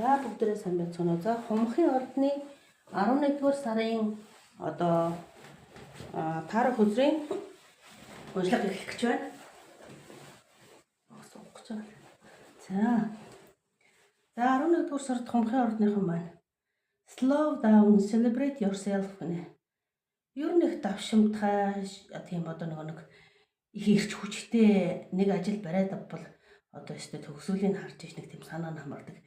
За бүгдээрээ сайн байцгаана уу. За Хумхын ордны 11-р сарын одоо таарах өдрийн уншлага эхлэх гэж байна. Суух гэж байна. За 11-р сард Хумхын ордныхан маань Slow down, celebrate yourself гэнэ. Ер нь их давшимтай тийм одоо нэг их ирч хүчтэй нэг ажил бариад авбал одоо өстө төгсөөлийг харж иж нэг тийм санаа намардаг.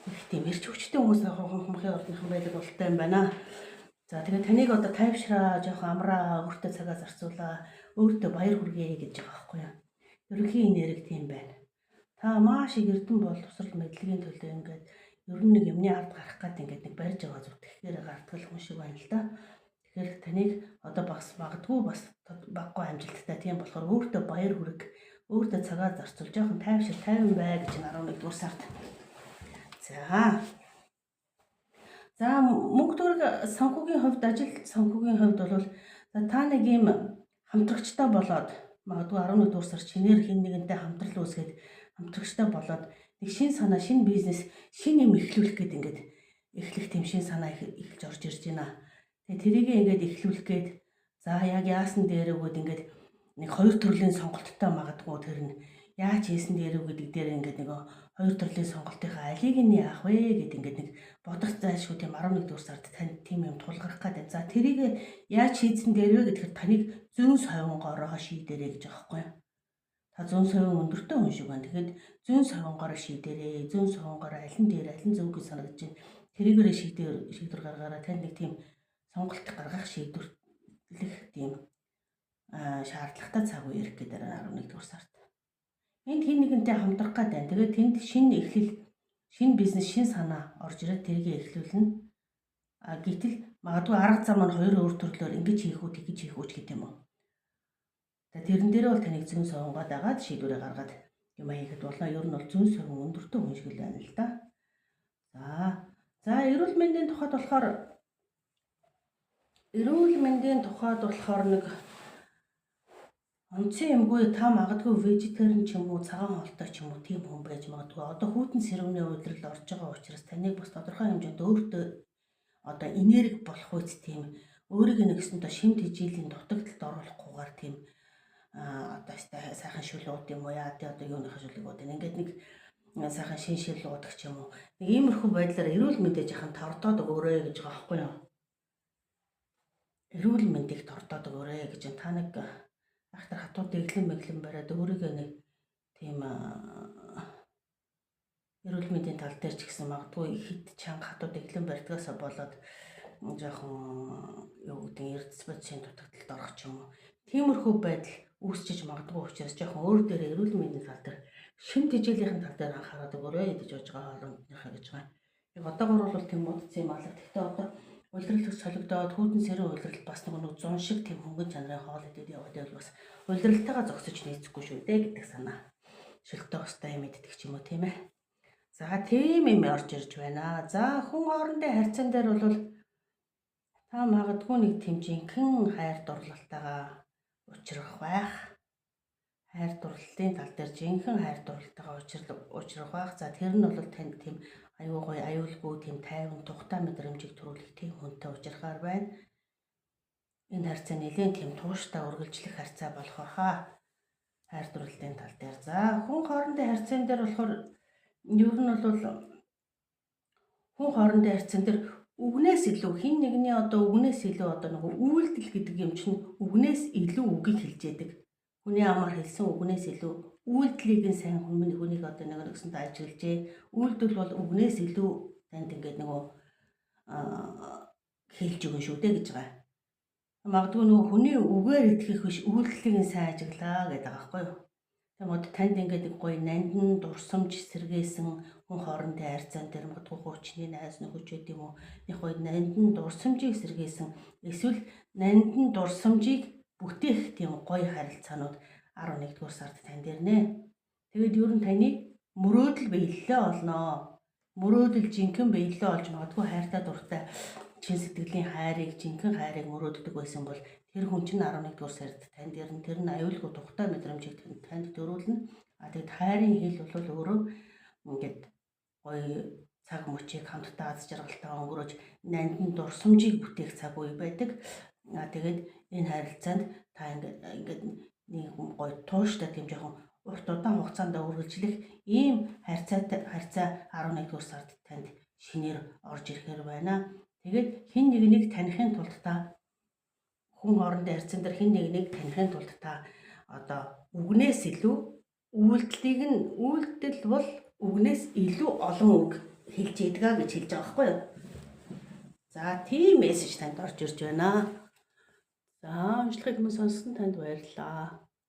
Их тийм ирч хүчтэй хүмүүс Хумхын ордныхан байдаг болтой юм байна. За тэгээд таныг одоо тайвшраа, жоохон амраа, өөртөө цагаа зарцуулаа, өөртөө баяр хүргэе гэж байгаа байхгүй юу. Ерөнхийн энерги тийм байна. Та маш их эрдэм боловсрал мэдлэгийн төлөө ингээд ер нь нэг юмны ард гарах гээд ингээд нэг барьж байгаа зүг тэгэхээр гардгал хүн шиг байна л да. Тэгэхээр таныг одоо бас магадгүй бас баггүй амжилттай тийм болохоор өөртөө баяр хүрэг, өөртөө цагаа зарцуул, жоохон тайвшир, тайван бай гэж 11-р сард. За мөнгө төгрөг санхүүгийн хувьд, ажил санхүүгийн хувьд бол та нэг юм хамтрагчтай болоод магадгүй 11-р сар чинээр хин нэгэнтэй хамтрал үүсгээд хамтрагчтай болоод нэг шин санаа, шин бизнес, шин юм эхлүүлэх гээд ингээд эхлэх тийм шин санаа эхэлж орж ирж байна. Тэгээ тэрийг ингээд эхлүүлэх гээд за яг яасан дээр өгөөд ингээд нэг хоёр төрлийн сонголттой магадгүй тэр нь яаж хийсэн дээр үг гэдэг дээр ингээд нэг хоёр төрлийн сонголтынхаа алийг нь яах вэ гэд ингээд нэг бодох зайлшгүй тийм 11-р сард танд тийм юм тулгарх гэдэг. За тэрийг яаж хийсэн дээр вэ гэхээр таныг зүүн совингороо шийдэрэй гэж байгаа байхгүй юу. Та зүүн совин өндөртэй хүн шиг байна. Тэгэхээр зүүн совингороо шийдэрэй. Зүүн совингороо алин дээр алин зөв гэж санагдаж байна. Тэрийгээрээ шийдвэр гаргаараа танд нэг тийм сонголт гаргах шийдвэрлэх тийм шаардлагатай цаг үе ирэх гэдэг 11-р сард. Энд хин нэгэнтэй хамтрах гээд байна. Тэгээд тэнд шинэ эхлэл, шинэ бизнес, шинэ санаа орж ирээд тэрийг эхлүүлнэ. Гэтэл магадгүй арга зам нь хоёр өөр төрлөөр ингэж хийх үү, тэгж хийх үү гэдэг юм уу. Тэрэн дээр бол таныг зүүн совингоод агаад шийдвэрээ гаргаад юм хийхэд болно. Ер нь бол зүүн совин өндөртэй хүн шиг л байна л да. За эрүүл мэндийн тухайд болохоор нэг онцгой юмгүй та магадгүй вегетариан ч юм уу, цагаан хоолтой ч юм уу тийм хүн байж магадгүй. Одоо хүйтэн сэрүүний удирдал орж байгаа учраас таныг бас тодорхой хэмжээнд өөртөө одоо энерги болох үст тийм өөрийг нэгсэндээ шимт хижээлийн дутагдалд оруулахгүйгээр тийм одоо сайхан шүлүүд юм уу яа тий одоо юуныхаа шүлгүүд ингээд нэг сайхан шин шил уудаг ч юм уу. Нэг иймэрхүү байдлаар эрүүл мэндээ жахан тордоод өгөөрэй гэж байгаа байхгүй юу. Эрүүл мэндийг тордоод өгөөрэй гэж та нэг ахтар хатуу дэглэн бариад өөрийгөө нэг тийм эрүүл мэндийн тал дээр ч гэсэн магадгүй хит чанга хатуу дэглэн барьдгаасаа болоод жоохон юу гэдэг эрдэс бодисын дутагдалд орох ч юм уу. Тиймэрхүү байдал үүсчиж магадгүй учраас жоохон өөр дээр эрүүл мэндийн тал дээр шимт хижээлийн тал дээр анхаарал өгөөрэй гэж бодож байгаа хоолойнхаа гэж байгаа. Яг одоогор бол тийм удацсан юм алга. Гэхдээ одоо улирал төгс солигдоод хүйтэн сэрүүн улирал бас нэг зун шиг тийм хөнгөн чанарын хоол идэд яваад байвал бас улиралтайгаа зогсож нийцэхгүй шүү дээ гэдэг санаа. Шөлтөө устай юм иддэг ч юм уу тийм ээ. За тийм юм орж ирж байна. За хүн хоорондын харьцаан дээр бол та магадгүй нэг тийм жинхэнэ хайр дурлалтайгаа учрах байх. Хайр дурлалтын тал дээр жинхэнэ хайр дурлалтайгаа учрах байх. За тэр нь бол танд тийм аюу гой, аюулгүй тийм тайван тухтай мэдрэмжийг төрүүлэх тийм хүнтэй учрахаар байна. Энэ харьцаа нэлээд тийм тууштай үргэлжлэх харьцаа болох байхаа. Хайр дурлалтын тал дээр. За хүн хоорондын харьцаан дээр болохоор ер нь бол хүн хоорондын харьцаан дээр үгнээс илүү хин нэгний одоо үгнээс илүү одоо нэг үйлдэл гэдэг юм чинь үгнээс илүү үгийг хэлж яадаг. Хүний амаар хэлсэн үгнээс илүү үйлдэлийг нь сайн хүнийг одоо нэгсэнд ажиглажээ. Үйлдэл бол үгнээс илүү танд ингээд нөгөө хэлж өгнө шүү дээ гэж байгаа. Магадгүй нөгөө хүний үгээр итгэх биш үйлдэлийг нь сайн ажиглаа гэдэг байгаа байхгүй юу. Тэгээд танд ингээд гоё нандин дурсамж сэргээсэн хүн хоорондын харьцаан дээр магадгүй хуучны найз нөхөж гэдэг юм уу. Нэг гоё нандин дурсамжийг сэргээсэн эсвэл нандин дурсамжийг бүтээх тийм гоё харилцаанууд 11-р сард танд ирнэ. Тэгээд ер нь таны мөрөөдөл биелэлээ олноо. Мөрөөдөл жинхэнэ биелэлээ олж магадгүй хайртай дуртай чин сэтгэлийн хайрыг, жинхэнэ хайрыг мөрөөддөг байсан бол тэр хүн чинь 11-р сард танд ирнэ. Тэр нь аюулгүй тухтай мэдрэмжийг танд төрүүлнэ. Тэгээд хайрын хэл бол өөрөө ингээд гоё цаг мөчийг хамтдаа аз жаргалтай өнгөрөөж нандин дурсамжийг бүтээх цаг үе байдаг. Тэгээд энэ харилцаанд та ингээд нэг гоё тууштай тийм жоохон урт удаан хугацаанд үргэлжлэх ийм харьцаа 11-р сард танд шинээр орж ирэхээр байна. Тэгээд хэн нэгнийг таних тулд та хүн хоорондын харьцаан дээр хэн нэгнийг таних тулд та одоо үгнээс илүү үйлдэл бол үгнээс илүү олон үг хэлж ийдгаа гэж хэлж байгаа байхгүй юу? За тийм мессеж танд орж ирж байна. За уншлагыг хүмүүс сонссон танд баярлалаа.